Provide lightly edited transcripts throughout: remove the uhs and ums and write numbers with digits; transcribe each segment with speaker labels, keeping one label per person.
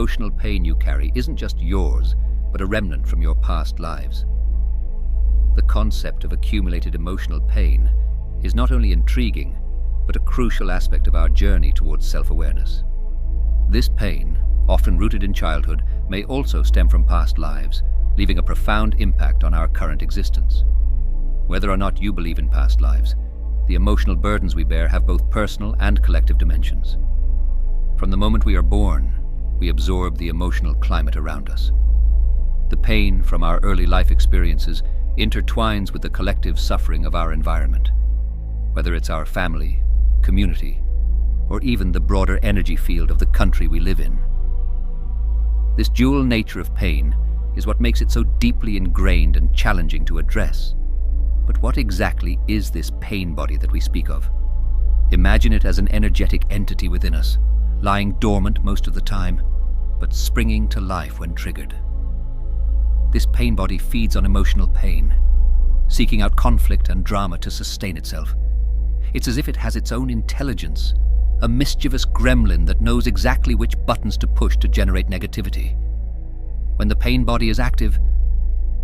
Speaker 1: emotional pain you carry isn't just yours, but a remnant from your past lives. The concept of accumulated emotional pain is not only intriguing, but a crucial aspect of our journey towards self-awareness. This pain, often rooted in childhood, may also stem from past lives, leaving a profound impact on our current existence. Whether or not you believe in past lives, the emotional burdens we bear have both personal and collective dimensions. From the moment we are born, we absorb the emotional climate around us. The pain from our early life experiences intertwines with the collective suffering of our environment, whether it's our family, community, or even the broader energy field of the country we live in. This dual nature of pain is what makes it so deeply ingrained and challenging to address. But what exactly is this pain body that we speak of? Imagine it as an energetic entity within us, lying dormant most of the time, but springing to life when triggered. This pain body feeds on emotional pain, seeking out conflict and drama to sustain itself. It's as if it has its own intelligence, a mischievous gremlin that knows exactly which buttons to push to generate negativity. When the pain body is active,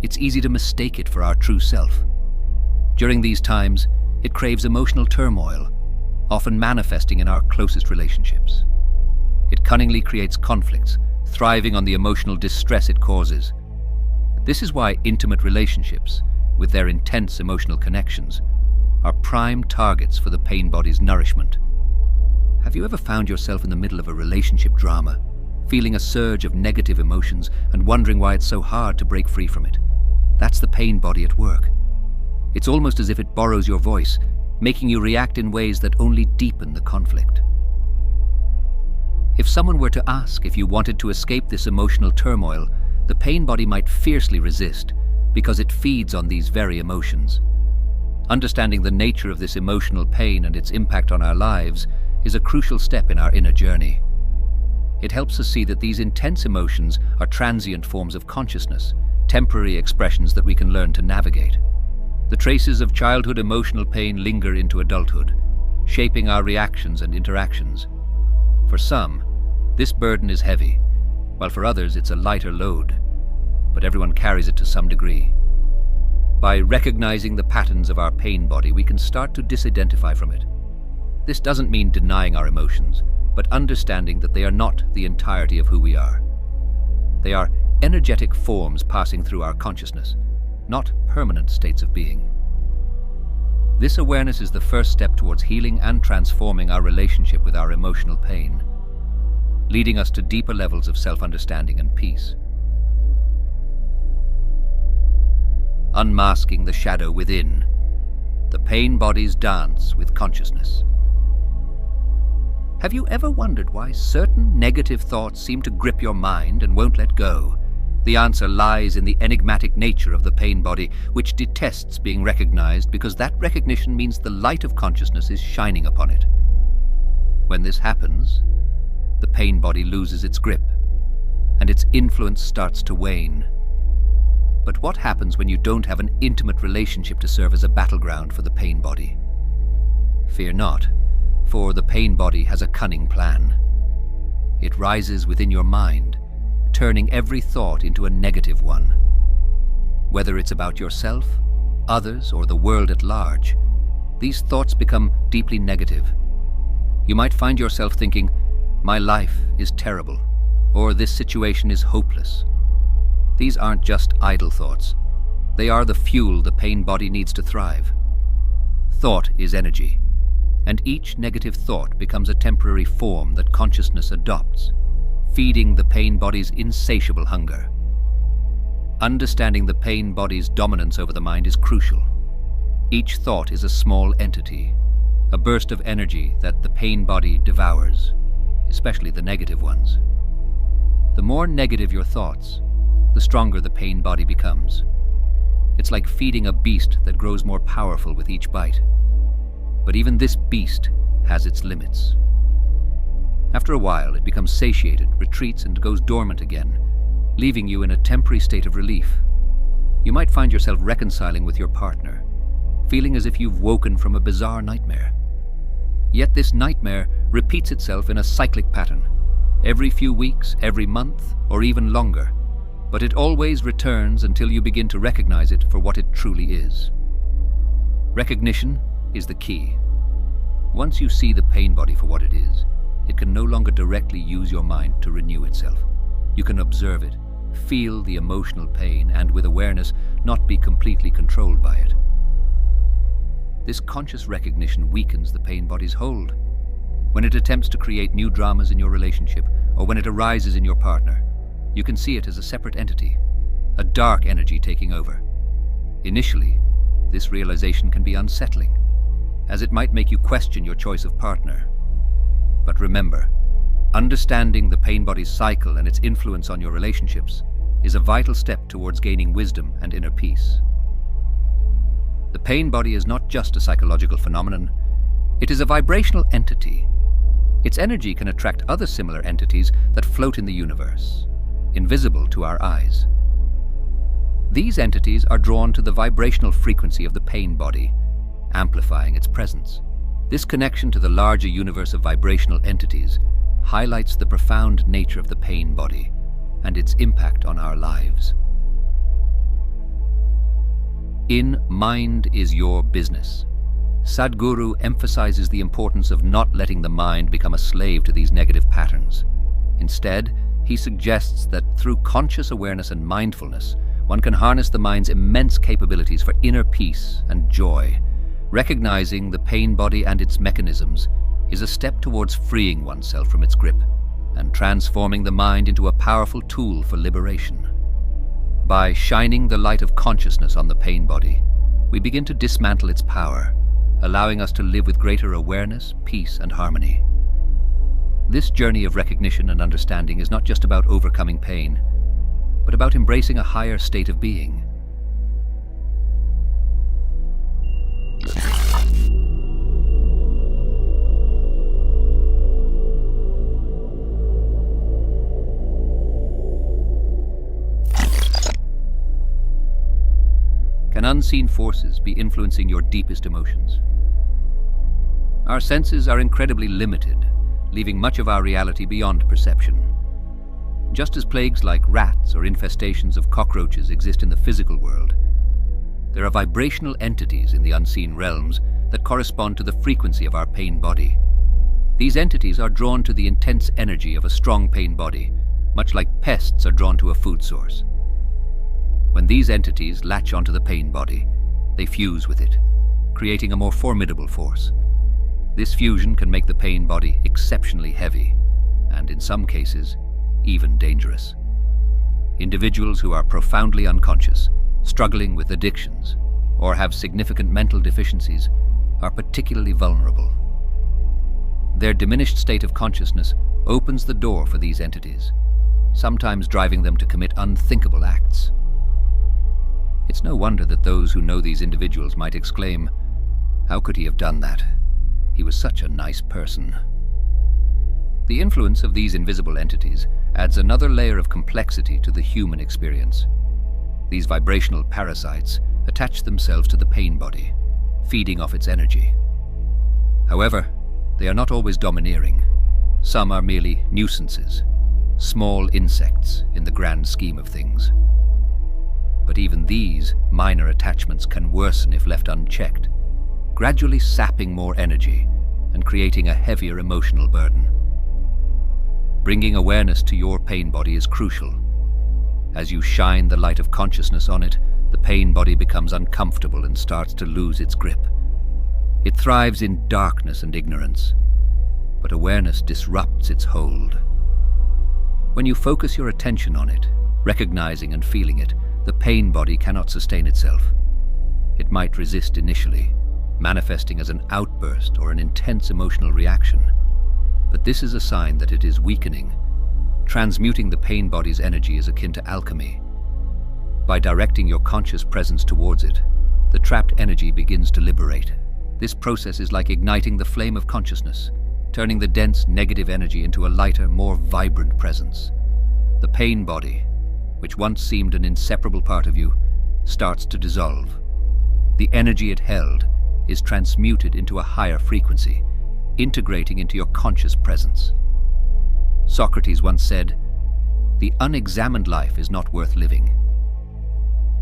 Speaker 1: it's easy to mistake it for our true self. During these times, it craves emotional turmoil, often manifesting in our closest relationships. It cunningly creates conflicts, thriving on the emotional distress it causes. This is why intimate relationships, with their intense emotional connections, are prime targets for the pain body's nourishment. Have you ever found yourself in the middle of a relationship drama, feeling a surge of negative emotions and wondering why it's so hard to break free from it? That's the pain body at work. It's almost as if it borrows your voice, making you react in ways that only deepen the conflict. If someone were to ask if you wanted to escape this emotional turmoil, the pain body might fiercely resist, because it feeds on these very emotions. Understanding the nature of this emotional pain and its impact on our lives is a crucial step in our inner journey. It helps us see that these intense emotions are transient forms of consciousness, temporary expressions that we can learn to navigate. The traces of childhood emotional pain linger into adulthood, shaping our reactions and interactions. For some, this burden is heavy, while for others it's a lighter load, but everyone carries it to some degree. By recognizing the patterns of our pain body, we can start to disidentify from it. This doesn't mean denying our emotions, but understanding that they are not the entirety of who we are. They are energetic forms passing through our consciousness, not permanent states of being. This awareness is the first step towards healing and transforming our relationship with our emotional pain, leading us to deeper levels of self-understanding and peace. Unmasking the shadow within, the pain body's dance with consciousness. Have you ever wondered why certain negative thoughts seem to grip your mind and won't let go? The answer lies in the enigmatic nature of the pain body, which detests being recognized because that recognition means the light of consciousness is shining upon it. When this happens, the pain body loses its grip, and its influence starts to wane. But what happens when you don't have an intimate relationship to serve as a battleground for the pain body? Fear not, for the pain body has a cunning plan. It rises within your mind, turning every thought into a negative one. Whether it's about yourself, others, or the world at large, these thoughts become deeply negative. You might find yourself thinking, "My life is terrible," or "This situation is hopeless." These aren't just idle thoughts. They are the fuel the pain body needs to thrive. Thought is energy, and each negative thought becomes a temporary form that consciousness adopts, feeding the pain body's insatiable hunger. Understanding the pain body's dominance over the mind is crucial. Each thought is a small entity, a burst of energy that the pain body devours, especially the negative ones. The more negative your thoughts, the stronger the pain body becomes. It's like feeding a beast that grows more powerful with each bite. But even this beast has its limits. After a while, it becomes satiated, retreats, and goes dormant again, leaving you in a temporary state of relief. You might find yourself reconciling with your partner, feeling as if you've woken from a bizarre nightmare. Yet this nightmare repeats itself in a cyclic pattern. every few weeks, every month, or even longer, but it always returns until you begin to recognize it for what it truly is. Recognition is the key. Once you see the pain body for what it is, it can no longer directly use your mind to renew itself. You can observe it, feel the emotional pain, and with awareness, not be completely controlled by it. This conscious recognition weakens the pain body's hold. When it attempts to create new dramas in your relationship, or when it arises in your partner, you can see it as a separate entity, a dark energy taking over. Initially, this realization can be unsettling, as it might make you question your choice of partner. But remember, understanding the pain body's cycle and its influence on your relationships is a vital step towards gaining wisdom and inner peace. The pain body is not just a psychological phenomenon, it is a vibrational entity. Its energy can attract other similar entities that float in the universe, invisible to our eyes. These entities are drawn to the vibrational frequency of the pain body, amplifying its presence. This connection to the larger universe of vibrational entities highlights the profound nature of the pain body and its impact on our lives. In Mind is Your Business, Sadhguru emphasizes the importance of not letting the mind become a slave to these negative patterns. Instead, he suggests that through conscious awareness and mindfulness, one can harness the mind's immense capabilities for inner peace and joy. Recognizing the pain body and its mechanisms is a step towards freeing oneself from its grip and transforming the mind into a powerful tool for liberation. By shining the light of consciousness on the pain body, we begin to dismantle its power, allowing us to live with greater awareness, peace, and harmony. This journey of recognition and understanding is not just about overcoming pain, but about embracing a higher state of being. Can unseen forces be influencing your deepest emotions? Our senses are incredibly limited, leaving much of our reality beyond perception. Just as plagues like rats or infestations of cockroaches exist in the physical world, there are vibrational entities in the unseen realms that correspond to the frequency of our pain body. These entities are drawn to the intense energy of a strong pain body, much like pests are drawn to a food source. When these entities latch onto the pain body, they fuse with it, creating a more formidable force. This fusion can make the pain body exceptionally heavy, and in some cases, even dangerous. Individuals who are profoundly unconscious, struggling with addictions, or have significant mental deficiencies are particularly vulnerable. Their diminished state of consciousness opens the door for these entities, sometimes driving them to commit unthinkable acts. It's no wonder that those who know these individuals might exclaim, "How could he have done that? He was such a nice person." The influence of these invisible entities adds another layer of complexity to the human experience. These vibrational parasites attach themselves to the pain body, feeding off its energy. However, they are not always domineering. Some are merely nuisances, small insects in the grand scheme of things. But even these minor attachments can worsen if left unchecked, gradually sapping more energy and creating a heavier emotional burden. Bringing awareness to your pain body is crucial. As you shine the light of consciousness on it, the pain body becomes uncomfortable and starts to lose its grip. It thrives in darkness and ignorance, but awareness disrupts its hold. When you focus your attention on it, recognizing and feeling it, the pain body cannot sustain itself. It might resist initially, manifesting as an outburst or an intense emotional reaction. But this is a sign that it is weakening. Transmuting the pain body's energy is akin to alchemy. By directing your conscious presence towards it, the trapped energy begins to liberate. This process is like igniting the flame of consciousness, turning the dense negative energy into a lighter, more vibrant presence. The pain body, which once seemed an inseparable part of you, starts to dissolve. The energy it held is transmuted into a higher frequency, integrating into your conscious presence. Socrates once said, "The unexamined life is not worth living."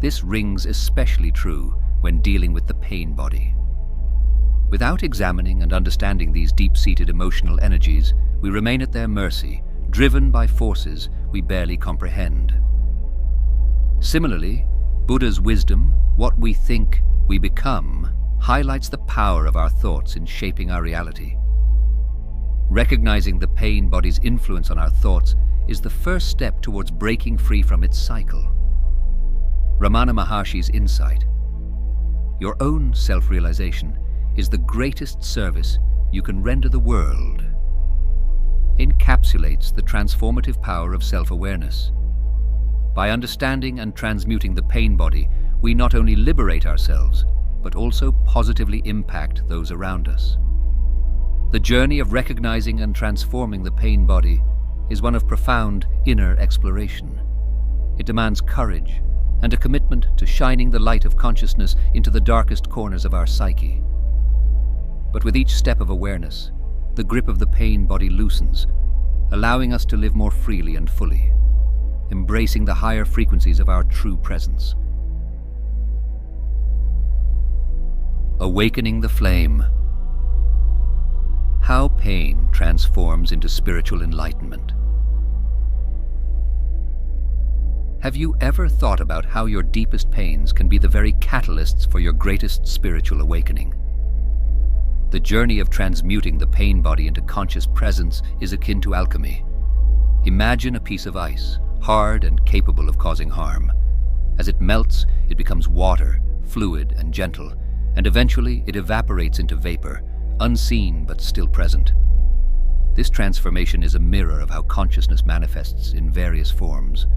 Speaker 1: This rings especially true when dealing with the pain body. Without examining and understanding these deep-seated emotional energies, we remain at their mercy, driven by forces we barely comprehend. Similarly, Buddha's wisdom, what we think, we become, highlights the power of our thoughts in shaping our reality. Recognizing the pain body's influence on our thoughts is the first step towards breaking free from its cycle. Ramana Maharshi's insight, your own self-realization, is the greatest service you can render the world, encapsulates the transformative power of self-awareness. By understanding and transmuting the pain body, we not only liberate ourselves, but also positively impact those around us. The journey of recognizing and transforming the pain body is one of profound inner exploration. It demands courage and a commitment to shining the light of consciousness into the darkest corners of our psyche. But with each step of awareness, the grip of the pain body loosens, allowing us to live more freely and fully, embracing the higher frequencies of our true presence. Awakening the flame. How pain transforms into spiritual enlightenment. Have you ever thought about how your deepest pains can be the very catalysts for your greatest spiritual awakening? The journey of transmuting the pain body into conscious presence is akin to alchemy. Imagine a piece of ice, hard and capable of causing harm. As it melts, it becomes water, fluid and gentle, and eventually it evaporates into vapor, unseen but still present. This transformation is a mirror of how consciousness manifests in various forms,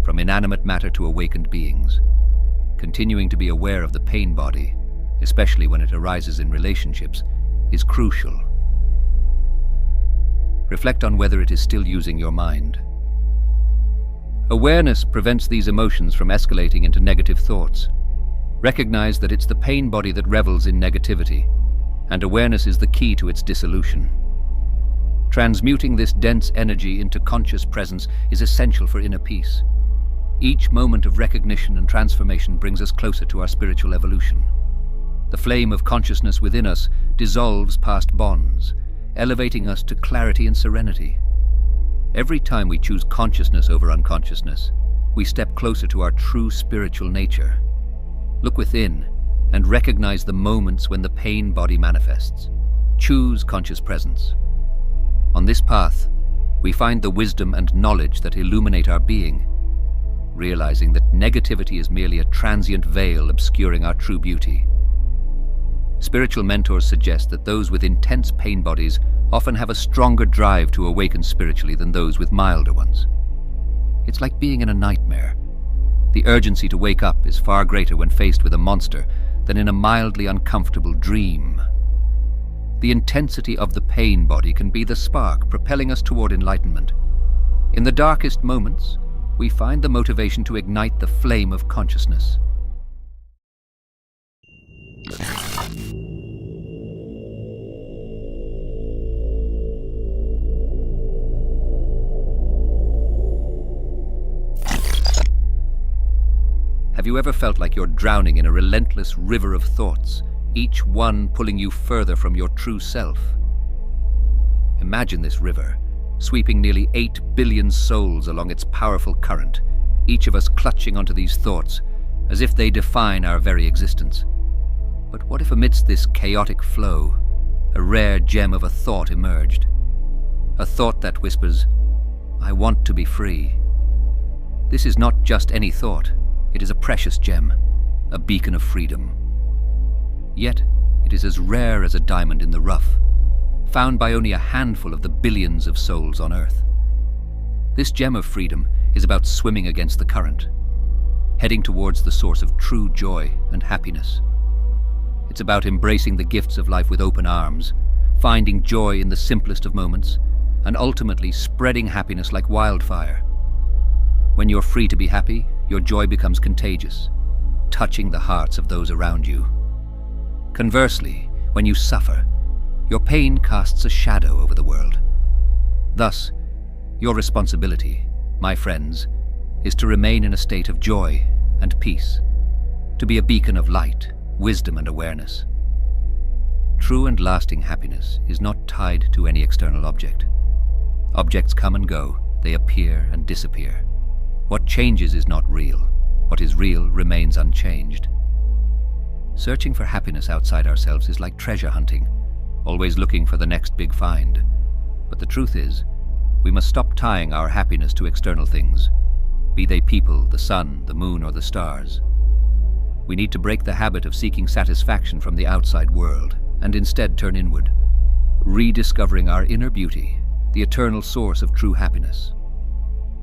Speaker 1: from inanimate matter to awakened beings. Continuing to be aware of the pain body, especially when it arises in relationships, is crucial. Reflect on whether it is still using your mind. Awareness prevents these emotions from escalating into negative thoughts. Recognize that it's the pain body that revels in negativity, and awareness is the key to its dissolution. Transmuting this dense energy into conscious presence is essential for inner peace. Each moment of recognition and transformation brings us closer to our spiritual evolution. The flame of consciousness within us dissolves past bonds, elevating us to clarity and serenity. Every time we choose consciousness over unconsciousness, we step closer to our true spiritual nature. Look within and recognize the moments when the pain body manifests. Choose conscious presence. On this path, we find the wisdom and knowledge that illuminate our being, realizing that negativity is merely a transient veil obscuring our true beauty. Spiritual mentors suggest that those with intense pain bodies often have a stronger drive to awaken spiritually than those with milder ones. It's like being in a nightmare. The urgency to wake up is far greater when faced with a monster than in a mildly uncomfortable dream. The intensity of the pain body can be the spark propelling us toward enlightenment. In the darkest moments, we find the motivation to ignite the flame of consciousness. Have you ever felt like you're drowning in a relentless river of thoughts, each one pulling you further from your true self? Imagine this river, sweeping nearly 8 billion souls along its powerful current, each of us clutching onto these thoughts as if they define our very existence. But what if amidst this chaotic flow, a rare gem of a thought emerged? A thought that whispers, "I want to be free." This is not just any thought. It is a precious gem, a beacon of freedom. Yet, it is as rare as a diamond in the rough, found by only a handful of the billions of souls on Earth. This gem of freedom is about swimming against the current, heading towards the source of true joy and happiness. It's about embracing the gifts of life with open arms, finding joy in the simplest of moments, and ultimately spreading happiness like wildfire. When you're free to be happy, your joy becomes contagious, touching the hearts of those around you. Conversely, when you suffer, your pain casts a shadow over the world. Thus, Your responsibility, my friends, is to remain in a state of joy and peace, to be a beacon of light, wisdom, and awareness. True and lasting happiness is not tied to any external object. Objects come and go, they appear and disappear. What changes is not real. What is real remains unchanged. Searching for happiness outside ourselves is like treasure hunting, always looking for the next big find. But the truth is, we must stop tying our happiness to external things, be they people, the sun, the moon, or the stars. We need to break the habit of seeking satisfaction from the outside world and instead turn inward, rediscovering our inner beauty, the eternal source of true happiness.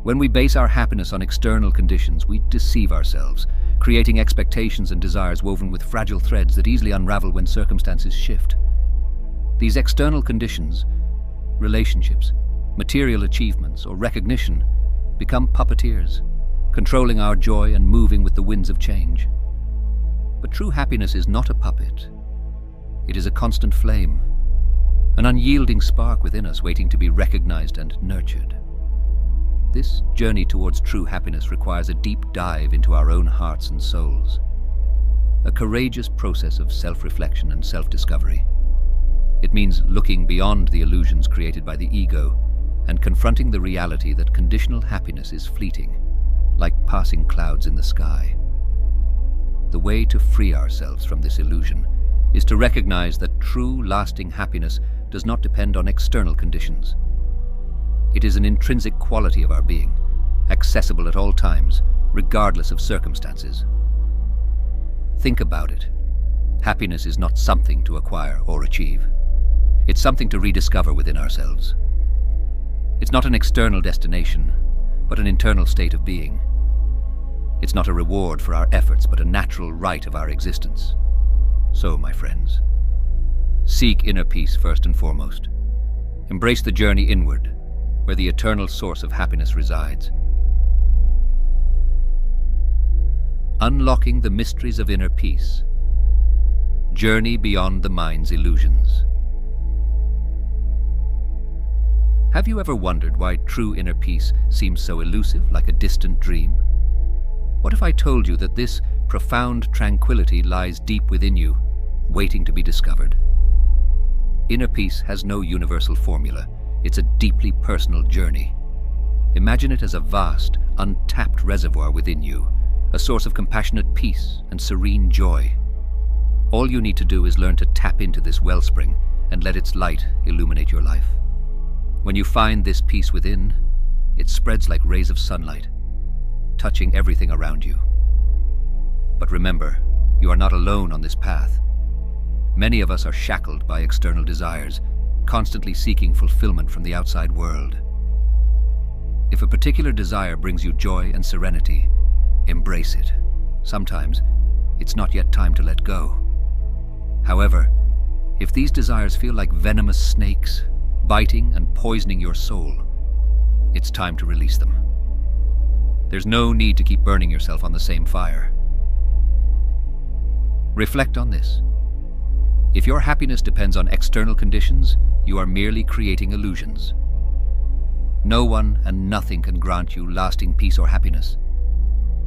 Speaker 1: When we base our happiness on external conditions, we deceive ourselves, creating expectations and desires woven with fragile threads that easily unravel when circumstances shift. These external conditions, relationships, material achievements, or recognition, become puppeteers, controlling our joy and moving with the winds of change. But true happiness is not a puppet. It is a constant flame, an unyielding spark within us waiting to be recognized and nurtured. This journey towards true happiness requires a deep dive into our own hearts and souls, a courageous process of self-reflection and self-discovery. It means looking beyond the illusions created by the ego and confronting the reality that conditional happiness is fleeting, like passing clouds in the sky. The way to free ourselves from this illusion is to recognize that true, lasting happiness does not depend on external conditions. It is an intrinsic quality of our being, accessible at all times, regardless of circumstances. Think about it. Happiness is not something to acquire or achieve. It's something to rediscover within ourselves. It's not an external destination, but an internal state of being. It's not a reward for our efforts, but a natural right of our existence. So, my friends, seek inner peace first and foremost. Embrace the journey inward, where the eternal source of happiness resides. Unlocking the mysteries of inner peace. Journey beyond the mind's illusions. Have you ever wondered why true inner peace seems so elusive, like a distant dream? What if I told you that this profound tranquility lies deep within you, waiting to be discovered? Inner peace has no universal formula. It's a deeply personal journey. Imagine it as a vast, untapped reservoir within you, a source of compassionate peace and serene joy. All you need to do is learn to tap into this wellspring and let its light illuminate your life. When you find this peace within, it spreads like rays of sunlight, touching everything around you. But remember, you are not alone on this path. Many of us are shackled by external desires, constantly seeking fulfillment from the outside world. If a particular desire brings you joy and serenity, embrace it. Sometimes, it's not yet time to let go. However, if these desires feel like venomous snakes, biting and poisoning your soul, it's time to release them. There's no need to keep burning yourself on the same fire. Reflect on this. If your happiness depends on external conditions, you are merely creating illusions. No one and nothing can grant you lasting peace or happiness.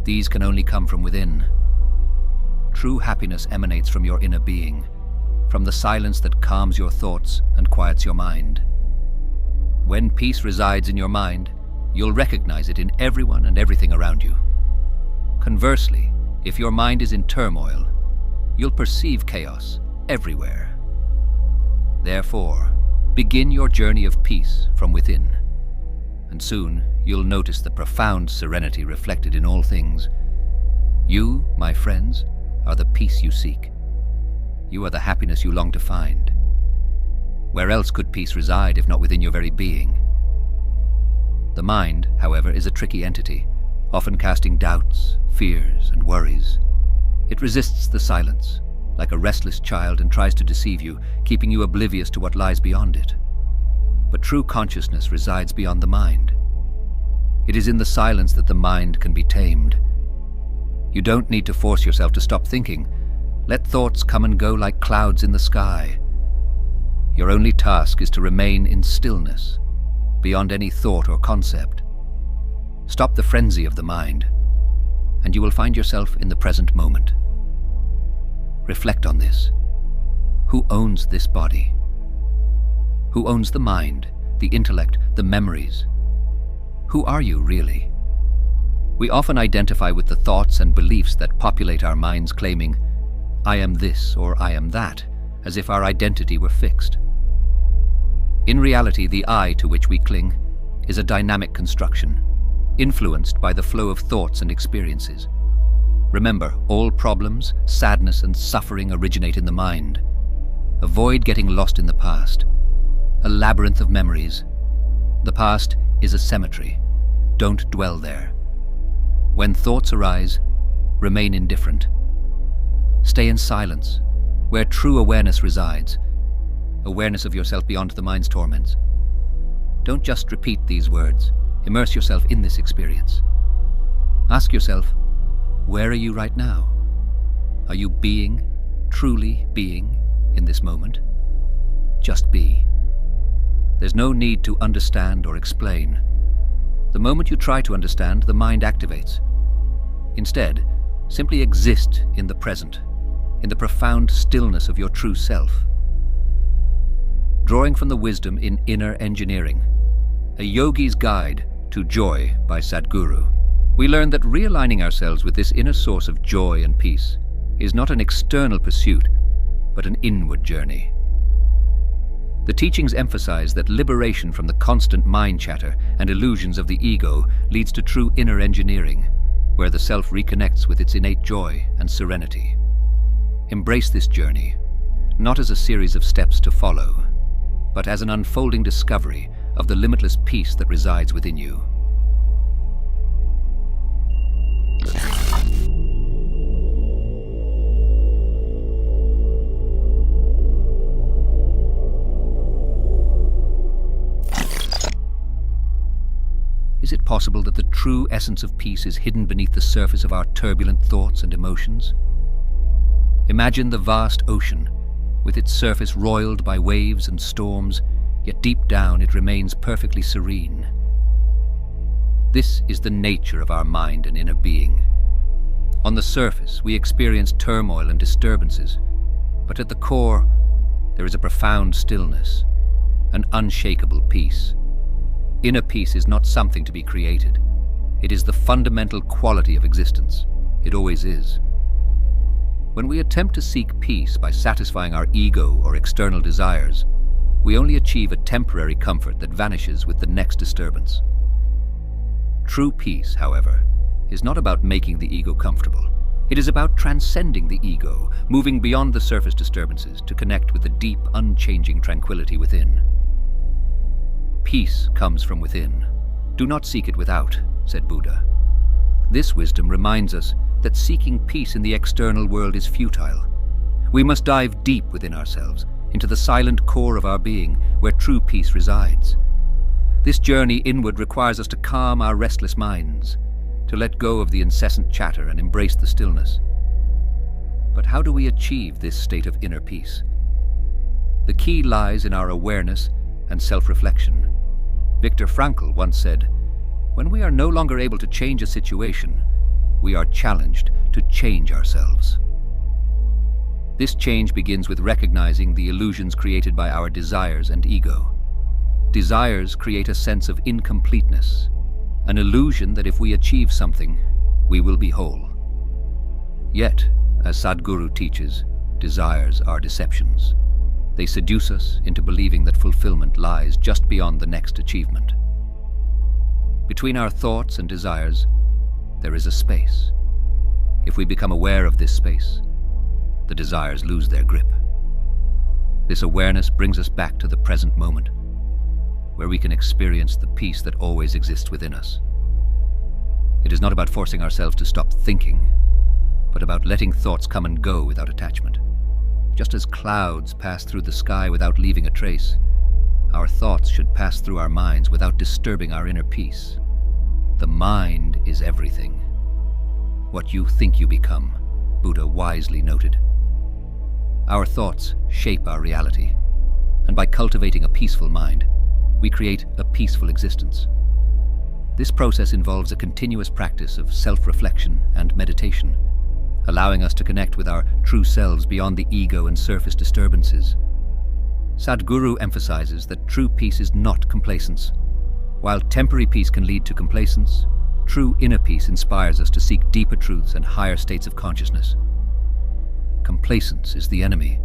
Speaker 1: These can only come from within. True happiness emanates from your inner being, from the silence that calms your thoughts and quiets your mind. When peace resides in your mind, you'll recognize it in everyone and everything around you. Conversely, if your mind is in turmoil, you'll perceive chaos everywhere. Therefore, begin your journey of peace from within, and soon you'll notice the profound serenity reflected in all things. You, my friends, are the peace you seek. You are the happiness you long to find. Where else could peace reside if not within your very being? The mind, however, is a tricky entity, often casting doubts, fears, and worries. It resists the silence, like a restless child, and tries to deceive you, keeping you oblivious to what lies beyond it. But true consciousness resides beyond the mind. It is in the silence that the mind can be tamed. You don't need to force yourself to stop thinking. Let thoughts come and go like clouds in the sky. Your only task is to remain in stillness, beyond any thought or concept. Stop the frenzy of the mind, and you will find yourself in the present moment. Reflect on this. Who owns this body? Who owns the mind, the intellect, the memories? Who are you really? We often identify with the thoughts and beliefs that populate our minds, claiming, "I am this" or "I am that," as if our identity were fixed. In reality, the I to which we cling is a dynamic construction, influenced by the flow of thoughts and experiences. Remember, all problems, sadness, and suffering originate in the mind. Avoid getting lost in the past, a labyrinth of memories. The past is a cemetery. Don't dwell there. When thoughts arise, remain indifferent. Stay in silence, where true awareness resides, awareness of yourself beyond the mind's torments. Don't just repeat these words. Immerse yourself in this experience. Ask yourself, where are you right now? Are you being, truly being, in this moment? Just be. There's no need to understand or explain. The moment you try to understand, the mind activates. Instead, simply exist in the present, in the profound stillness of your true self. Drawing from the wisdom in Inner Engineering, a yogi's guide to joy by Sadhguru, we learn that realigning ourselves with this inner source of joy and peace is not an external pursuit, but an inward journey. The teachings emphasize that liberation from the constant mind chatter and illusions of the ego leads to true inner engineering, where the self reconnects with its innate joy and serenity. Embrace this journey, not as a series of steps to follow, but as an unfolding discovery of the limitless peace that resides within you. Is it possible that the true essence of peace is hidden beneath the surface of our turbulent thoughts and emotions? Imagine the vast ocean, with its surface roiled by waves and storms, yet deep down it remains perfectly serene. This is the nature of our mind and inner being. On the surface, we experience turmoil and disturbances, but at the core, there is a profound stillness, an unshakable peace. Inner peace is not something to be created. It is the fundamental quality of existence. It always is. When we attempt to seek peace by satisfying our ego or external desires, we only achieve a temporary comfort that vanishes with the next disturbance. True peace, however, is not about making the ego comfortable. It is about transcending the ego, moving beyond the surface disturbances to connect with the deep, unchanging tranquility within. Peace comes from within. Do not seek it without, said Buddha. This wisdom reminds us that seeking peace in the external world is futile. We must dive deep within ourselves, into the silent core of our being, where true peace resides. This journey inward requires us to calm our restless minds, to let go of the incessant chatter and embrace the stillness. But how do we achieve this state of inner peace? The key lies in our awareness and self-reflection. Viktor Frankl once said, "When we are no longer able to change a situation, we are challenged to change ourselves." This change begins with recognizing the illusions created by our desires and ego. Desires create a sense of incompleteness, an illusion that if we achieve something, we will be whole. Yet, as Sadhguru teaches, desires are deceptions. They seduce us into believing that fulfillment lies just beyond the next achievement. Between our thoughts and desires, there is a space. If we become aware of this space, the desires lose their grip. This awareness brings us back to the present moment, where we can experience the peace that always exists within us. It is not about forcing ourselves to stop thinking, but about letting thoughts come and go without attachment. Just as clouds pass through the sky without leaving a trace, our thoughts should pass through our minds without disturbing our inner peace. The mind is everything. What you think you become, Buddha wisely noted. Our thoughts shape our reality, and by cultivating a peaceful mind, we create a peaceful existence. This process involves a continuous practice of self-reflection and meditation, allowing us to connect with our true selves beyond the ego and surface disturbances. Sadhguru emphasizes that true peace is not complacence. While temporary peace can lead to complacence, true inner peace inspires us to seek deeper truths and higher states of consciousness. Complacence is the enemy,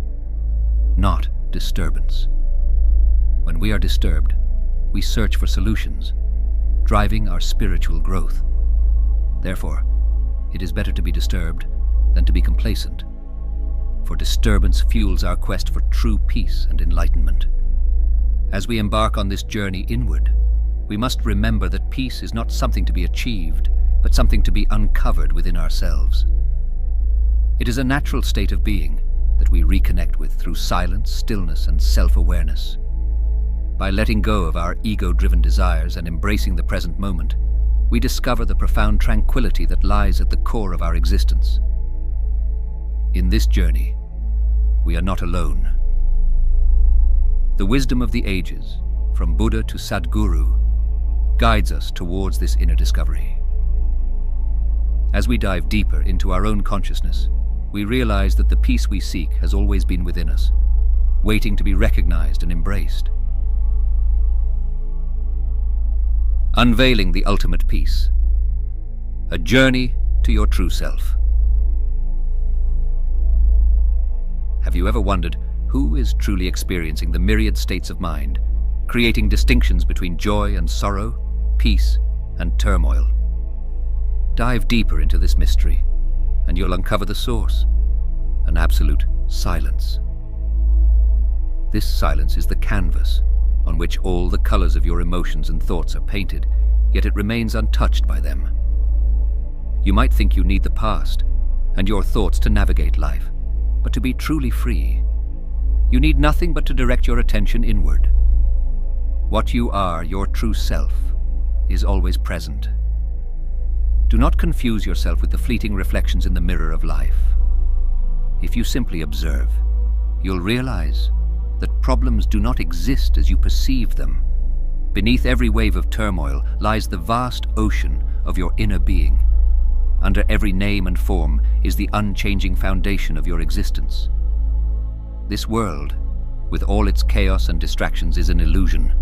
Speaker 1: not disturbance. When we are disturbed, we search for solutions, driving our spiritual growth. Therefore, it is better to be disturbed than to be complacent, for disturbance fuels our quest for true peace and enlightenment. As we embark on this journey inward, we must remember that peace is not something to be achieved, but something to be uncovered within ourselves. It is a natural state of being that we reconnect with through silence, stillness, and self-awareness. By letting go of our ego-driven desires and embracing the present moment, we discover the profound tranquility that lies at the core of our existence. In this journey, we are not alone. The wisdom of the ages, from Buddha to Sadhguru, guides us towards this inner discovery. As we dive deeper into our own consciousness, we realize that the peace we seek has always been within us, waiting to be recognized and embraced. Unveiling the ultimate peace. A journey to your true self. Have you ever wondered who is truly experiencing the myriad states of mind, creating distinctions between joy and sorrow, peace and turmoil? Dive deeper into this mystery, and you'll uncover the source, an absolute silence. This silence is the canvas on which all the colors of your emotions and thoughts are painted, yet it remains untouched by them. You might think you need the past and your thoughts to navigate life, but to be truly free, you need nothing but to direct your attention inward. What you are, your true self, is always present. Do not confuse yourself with the fleeting reflections in the mirror of life. If you simply observe, you'll realize that problems do not exist as you perceive them. Beneath every wave of turmoil lies the vast ocean of your inner being. Under every name and form is the unchanging foundation of your existence. This world, with all its chaos and distractions, is an illusion.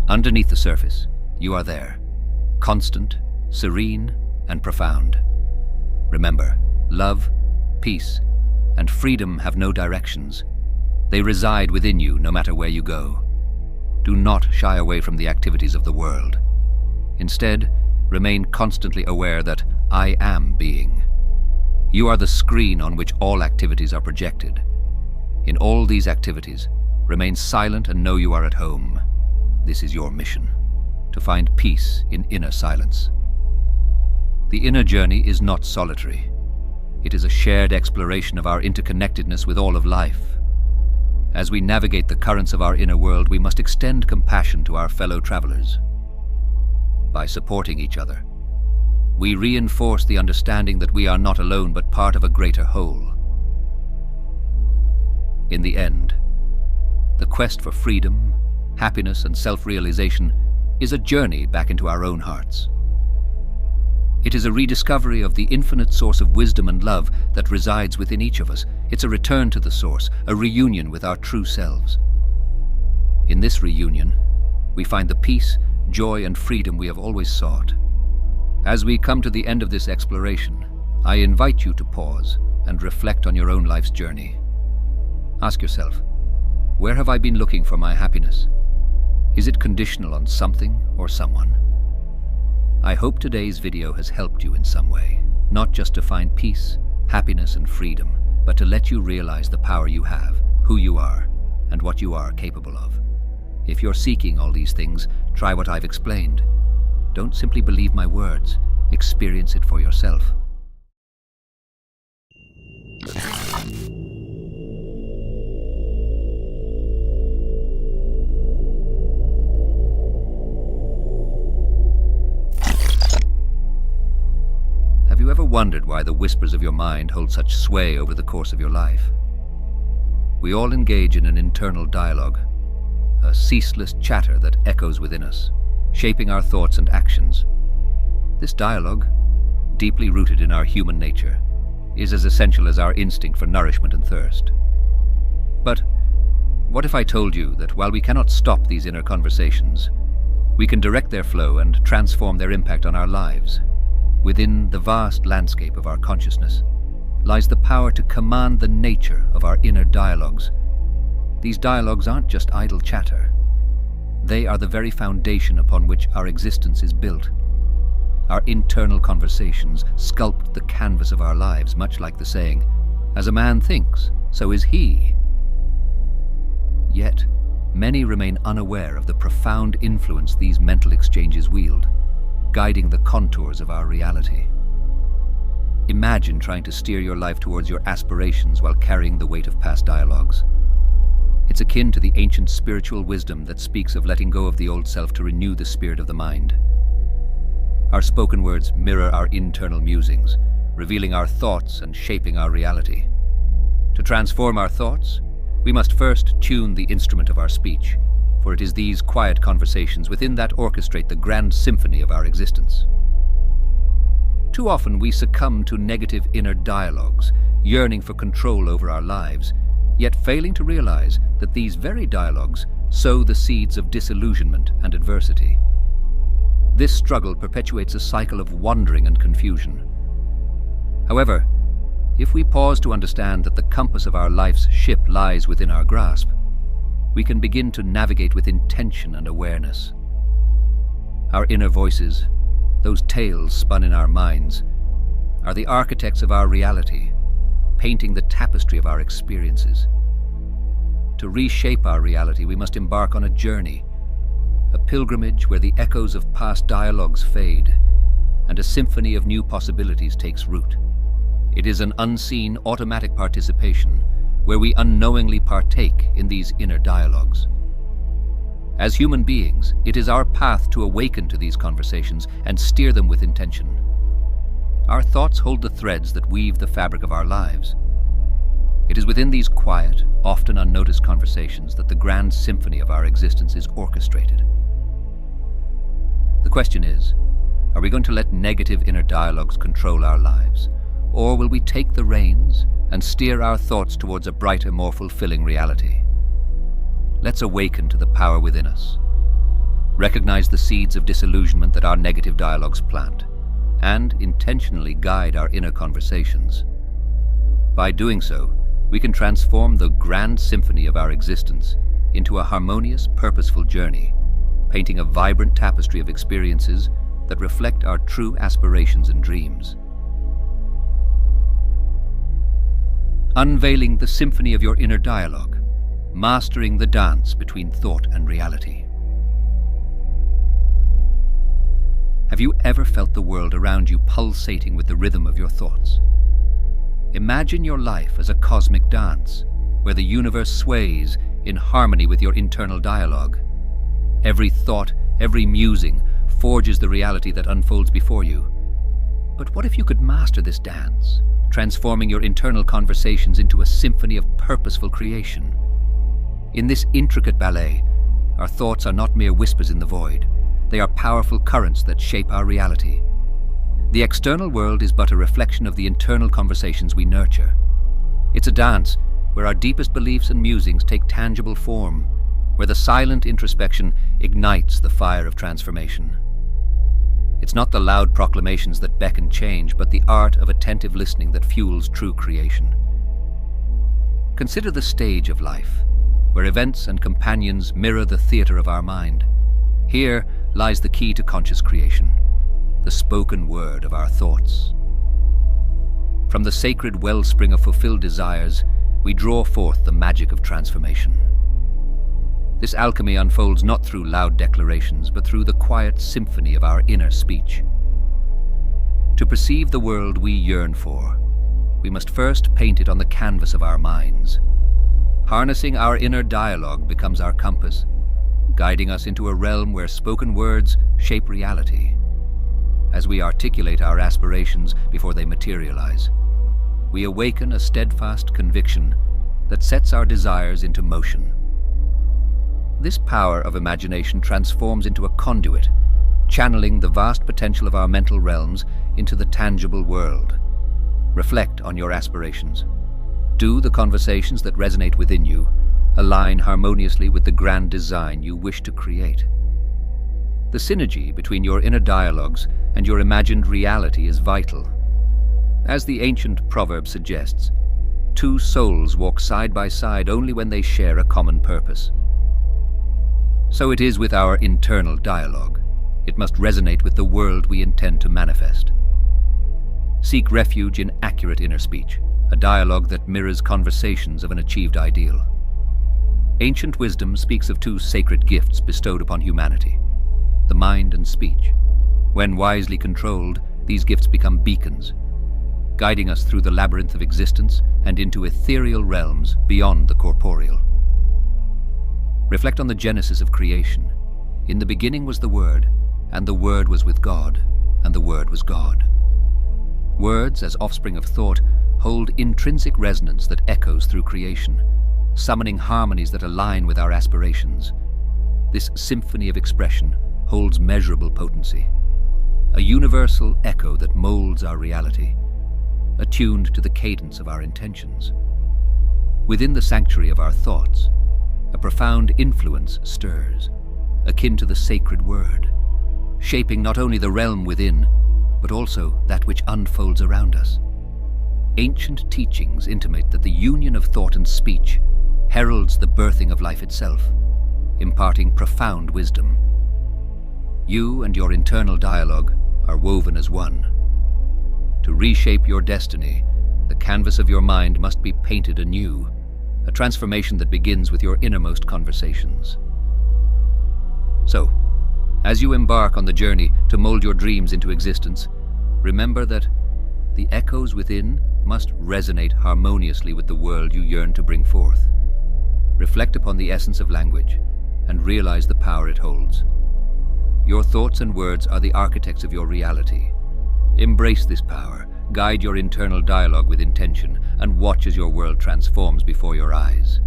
Speaker 1: Underneath the surface, you are there, constant, serene, and profound. Remember, love, peace, and freedom have no directions. They reside within you no matter where you go. Do not shy away from the activities of the world. Instead, remain constantly aware that I am being. You are the screen on which all activities are projected. In all these activities, remain silent and know you are at home. This is your mission, to find peace in inner silence. The inner journey is not solitary. It is a shared exploration of our interconnectedness with all of life. As we navigate the currents of our inner world, we must extend compassion to our fellow travelers. By supporting each other, we reinforce the understanding that we are not alone but part of a greater whole. In the end, the quest for freedom, happiness, and self-realization is a journey back into our own hearts. It is a rediscovery of the infinite source of wisdom and love that resides within each of us. It's a return to the source, a reunion with our true selves. In this reunion, we find the peace, joy, and freedom we have always sought. As we come to the end of this exploration, I invite you to pause and reflect on your own life's journey. Ask yourself, where have I been looking for my happiness? Is it conditional on something or someone? I hope today's video has helped you in some way, not just to find peace, happiness, and freedom, but to let you realize the power you have, who you are, and what you are capable of. If you're seeking all these things, try what I've explained. Don't simply believe my words, experience it for yourself. Have you ever wondered why the whispers of your mind hold such sway over the course of your life? We all engage in an internal dialogue, a ceaseless chatter that echoes within us, shaping our thoughts and actions. This dialogue, deeply rooted in our human nature, is as essential as our instinct for nourishment and thirst. But what if I told you that while we cannot stop these inner conversations, we can direct their flow and transform their impact on our lives? Within the vast landscape of our consciousness lies the power to command the nature of our inner dialogues. These dialogues aren't just idle chatter. They are the very foundation upon which our existence is built. Our internal conversations sculpt the canvas of our lives, much like the saying, "As a man thinks, so is he." Yet, many remain unaware of the profound influence these mental exchanges wield, guiding the contours of our reality. Imagine trying to steer your life towards your aspirations while carrying the weight of past dialogues. It's akin to the ancient spiritual wisdom that speaks of letting go of the old self to renew the spirit of the mind. Our spoken words mirror our internal musings, revealing our thoughts and shaping our reality. To transform our thoughts, we must first tune the instrument of our speech, for it is these quiet conversations within that orchestrate the grand symphony of our existence. Too often we succumb to negative inner dialogues, yearning for control over our lives, yet failing to realize that these very dialogues sow the seeds of disillusionment and adversity. This struggle perpetuates a cycle of wandering and confusion. However, if we pause to understand that the compass of our life's ship lies within our grasp, we can begin to navigate with intention and awareness. Our inner voices, those tales spun in our minds, are the architects of our reality, painting the tapestry of our experiences. To reshape our reality, we must embark on a journey, a pilgrimage where the echoes of past dialogues fade and a symphony of new possibilities takes root. It is an unseen, automatic participation where we unknowingly partake in these inner dialogues. As human beings, it is our path to awaken to these conversations and steer them with intention. Our thoughts hold the threads that weave the fabric of our lives. It is within these quiet, often unnoticed conversations that the grand symphony of our existence is orchestrated. The question is, are we going to let negative inner dialogues control our lives, or will we take the reins and steer our thoughts towards a brighter, more fulfilling reality? Let's awaken to the power within us. Recognize the seeds of disillusionment that our negative dialogues plant, and intentionally guide our inner conversations. By doing so, we can transform the grand symphony of our existence into a harmonious, purposeful journey, painting a vibrant tapestry of experiences that reflect our true aspirations and dreams. Unveiling the symphony of your inner dialogue, mastering the dance between thought and reality. Have you ever felt the world around you pulsating with the rhythm of your thoughts? Imagine your life as a cosmic dance, where the universe sways in harmony with your internal dialogue. Every thought, every musing, forges the reality that unfolds before you. But what if you could master this dance, transforming your internal conversations into a symphony of purposeful creation? In this intricate ballet, our thoughts are not mere whispers in the void. They are powerful currents that shape our reality. The external world is but a reflection of the internal conversations we nurture. It's a dance where our deepest beliefs and musings take tangible form, where the silent introspection ignites the fire of transformation. It's not the loud proclamations that beckon change, but the art of attentive listening that fuels true creation. Consider the stage of life, where events and companions mirror the theater of our mind. Here lies the key to conscious creation, the spoken word of our thoughts. From the sacred wellspring of fulfilled desires, we draw forth the magic of transformation. This alchemy unfolds not through loud declarations, but through the quiet symphony of our inner speech. To perceive the world we yearn for, we must first paint it on the canvas of our minds. Harnessing our inner dialogue becomes our compass, guiding us into a realm where spoken words shape reality. As we articulate our aspirations before they materialize, we awaken a steadfast conviction that sets our desires into motion. This power of imagination transforms into a conduit, channeling the vast potential of our mental realms into the tangible world. Reflect on your aspirations. Do the conversations that resonate within you align harmoniously with the grand design you wish to create? The synergy between your inner dialogues and your imagined reality is vital. As the ancient proverb suggests, two souls walk side by side only when they share a common purpose. So it is with our internal dialogue. It must resonate with the world we intend to manifest. Seek refuge in accurate inner speech, a dialogue that mirrors conversations of an achieved ideal. Ancient wisdom speaks of two sacred gifts bestowed upon humanity: the mind and speech. When wisely controlled, these gifts become beacons, guiding us through the labyrinth of existence and into ethereal realms beyond the corporeal. Reflect on the genesis of creation. In the beginning was the Word, and the Word was with God, and the Word was God. Words, as offspring of thought, hold intrinsic resonance that echoes through creation, summoning harmonies that align with our aspirations. This symphony of expression holds measurable potency, a universal echo that molds our reality, attuned to the cadence of our intentions. Within the sanctuary of our thoughts, a profound influence stirs, akin to the sacred word, shaping not only the realm within, but also that which unfolds around us. Ancient teachings intimate that the union of thought and speech heralds the birthing of life itself, imparting profound wisdom. You and your internal dialogue are woven as one. To reshape your destiny, the canvas of your mind must be painted anew, a transformation that begins with your innermost conversations. So, as you embark on the journey to mold your dreams into existence, remember that the echoes within must resonate harmoniously with the world you yearn to bring forth. Reflect upon the essence of language and realize the power it holds. Your thoughts and words are the architects of your reality. Embrace this power, guide your internal dialogue with intention, and watch as your world transforms before your eyes.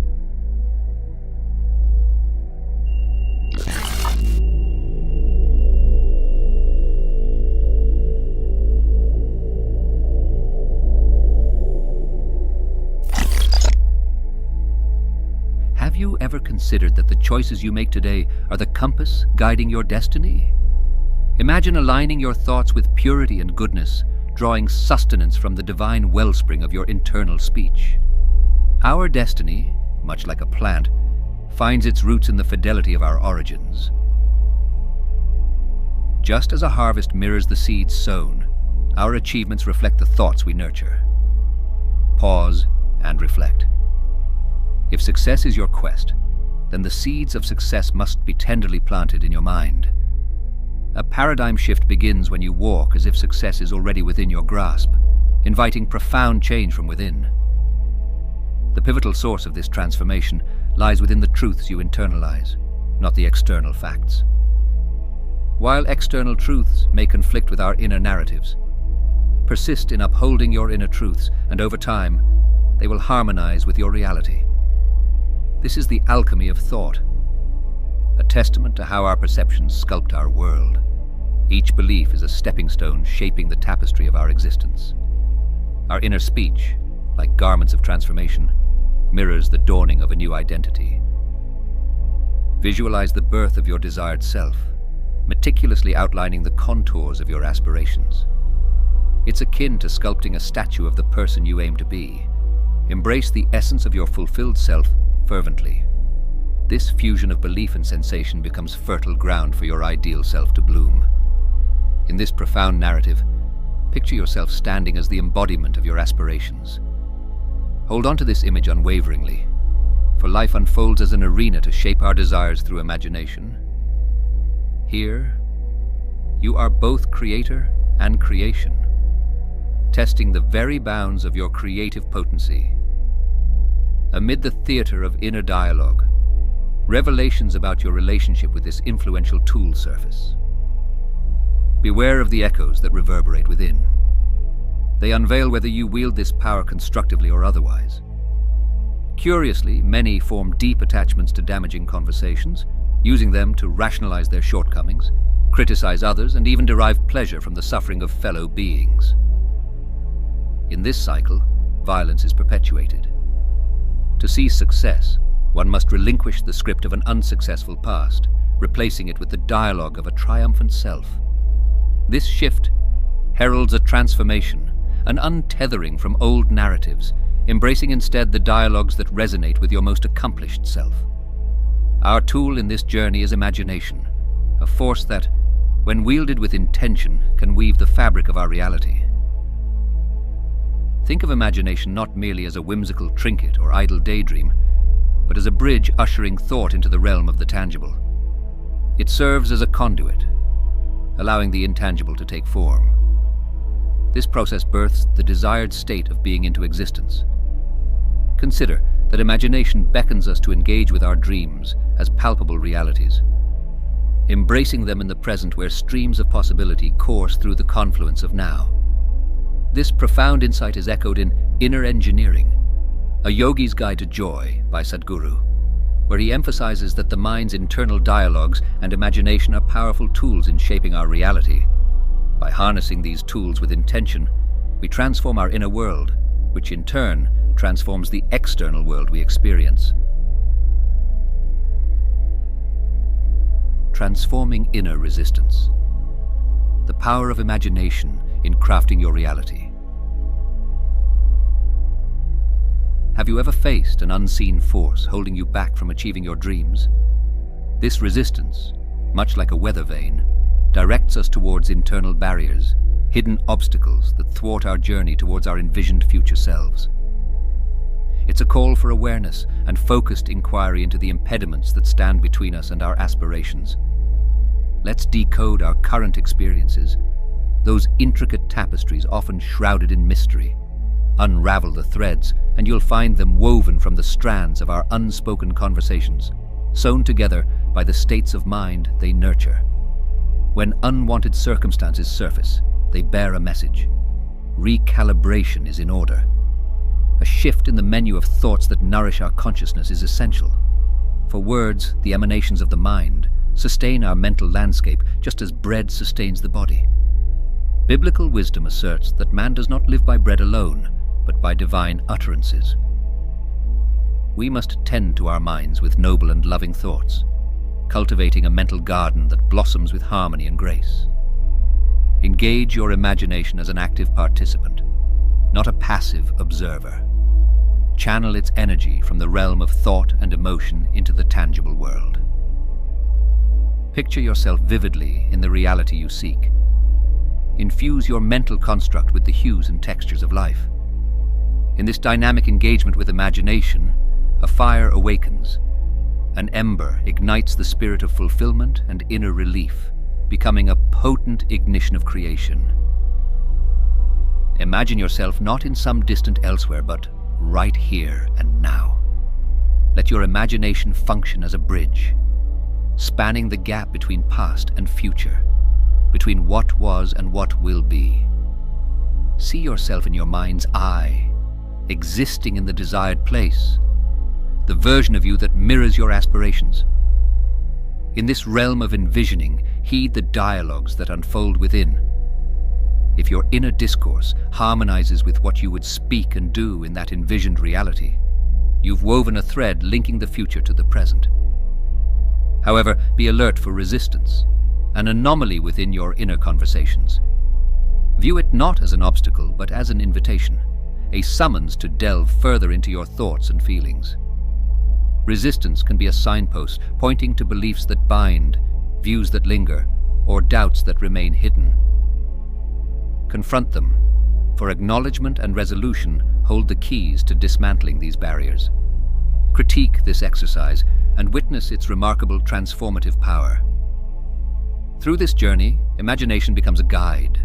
Speaker 1: Have you ever considered that the choices you make today are the compass guiding your destiny? Imagine aligning your thoughts with purity and goodness, drawing sustenance from the divine wellspring of your internal speech. Our destiny, much like a plant, finds its roots in the fidelity of our origins. Just as a harvest mirrors the seeds sown, our achievements reflect the thoughts we nurture. Pause and reflect. If success is your quest, then the seeds of success must be tenderly planted in your mind. A paradigm shift begins when you walk as if success is already within your grasp, inviting profound change from within. The pivotal source of this transformation lies within the truths you internalize, not the external facts. While external truths may conflict with our inner narratives, persist in upholding your inner truths, and over time, they will harmonize with your reality. This is the alchemy of thought, a testament to how our perceptions sculpt our world. Each belief is a stepping stone shaping the tapestry of our existence. Our inner speech, like garments of transformation, mirrors the dawning of a new identity. Visualize the birth of your desired self, meticulously outlining the contours of your aspirations. It's akin to sculpting a statue of the person you aim to be. Embrace the essence of your fulfilled self fervently. This fusion of belief and sensation becomes fertile ground for your ideal self to bloom. In this profound narrative, picture yourself standing as the embodiment of your aspirations. Hold on to this image unwaveringly, for life unfolds as an arena to shape our desires through imagination. Here, you are both creator and creation, testing the very bounds of your creative potency. Amid the theater of inner dialogue, revelations about your relationship with this influential tool surface. Beware of the echoes that reverberate within. They unveil whether you wield this power constructively or otherwise. Curiously, many form deep attachments to damaging conversations, using them to rationalize their shortcomings, criticize others, and even derive pleasure from the suffering of fellow beings. In this cycle, violence is perpetuated. To see success, one must relinquish the script of an unsuccessful past, replacing it with the dialogue of a triumphant self. This shift heralds a transformation, an untethering from old narratives, embracing instead the dialogues that resonate with your most accomplished self. Our tool in this journey is imagination, a force that, when wielded with intention, can weave the fabric of our reality. Think of imagination not merely as a whimsical trinket or idle daydream, but as a bridge ushering thought into the realm of the tangible. It serves as a conduit, allowing the intangible to take form. This process births the desired state of being into existence. Consider that imagination beckons us to engage with our dreams as palpable realities, embracing them in the present where streams of possibility course through the confluence of now. This profound insight is echoed in Inner Engineering, a yogi's guide to joy by Sadhguru, where he emphasizes that the mind's internal dialogues and imagination are powerful tools in shaping our reality. By harnessing these tools with intention, we transform our inner world, which in turn transforms the external world we experience. Transforming inner resistance. The power of imagination in crafting your reality. Have you ever faced an unseen force holding you back from achieving your dreams? This resistance, much like a weather vane, directs us towards internal barriers, hidden obstacles that thwart our journey towards our envisioned future selves. It's a call for awareness and focused inquiry into the impediments that stand between us and our aspirations. Let's decode our current experiences, those intricate tapestries often shrouded in mystery. Unravel the threads, and you'll find them woven from the strands of our unspoken conversations, sewn together by the states of mind they nurture. When unwanted circumstances surface, they bear a message. Recalibration is in order. A shift in the menu of thoughts that nourish our consciousness is essential. For words, the emanations of the mind, sustain our mental landscape just as bread sustains the body. Biblical wisdom asserts that man does not live by bread alone, but by divine utterances. We must tend to our minds with noble and loving thoughts, cultivating a mental garden that blossoms with harmony and grace. Engage your imagination as an active participant, not a passive observer. Channel its energy from the realm of thought and emotion into the tangible world. Picture yourself vividly in the reality you seek. Infuse your mental construct with the hues and textures of life. In this dynamic engagement with imagination, a fire awakens. An ember ignites the spirit of fulfillment and inner relief, becoming a potent ignition of creation. Imagine yourself not in some distant elsewhere, but right here and now. Let your imagination function as a bridge, spanning the gap between past and future, between what was and what will be. See yourself in your mind's eye, existing in the desired place, the version of you that mirrors your aspirations. In this realm of envisioning, heed the dialogues that unfold within. If your inner discourse harmonizes with what you would speak and do in that envisioned reality, you've woven a thread linking the future to the present. However, be alert for resistance, an anomaly within your inner conversations. View it not as an obstacle, but as an invitation, a summons to delve further into your thoughts and feelings. Resistance can be a signpost pointing to beliefs that bind, views that linger, or doubts that remain hidden. Confront them, for acknowledgement and resolution hold the keys to dismantling these barriers. Critique this exercise and witness its remarkable transformative power. Through this journey, imagination becomes a guide,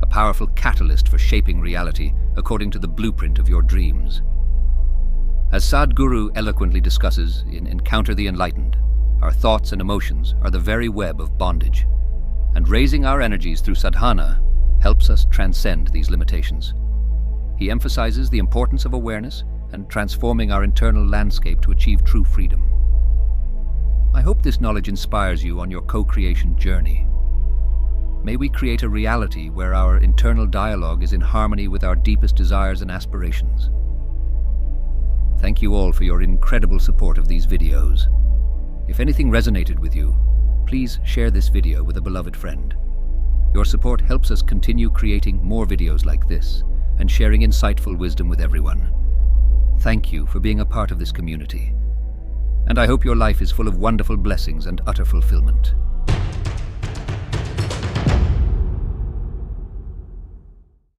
Speaker 1: a powerful catalyst for shaping reality according to the blueprint of your dreams. As Sadhguru eloquently discusses in Encounter the Enlightened, our thoughts and emotions are the very web of bondage, and raising our energies through sadhana helps us transcend these limitations. He emphasizes the importance of awareness and transforming our internal landscape to achieve true freedom. I hope this knowledge inspires you on your co-creation journey. May we create a reality where our internal dialogue is in harmony with our deepest desires and aspirations. Thank you all for your incredible support of these videos. If anything resonated with you, please share this video with a beloved friend. Your support helps us continue creating more videos like this and sharing insightful wisdom with everyone. Thank you for being a part of this community. And I hope your life is full of wonderful blessings and utter fulfillment.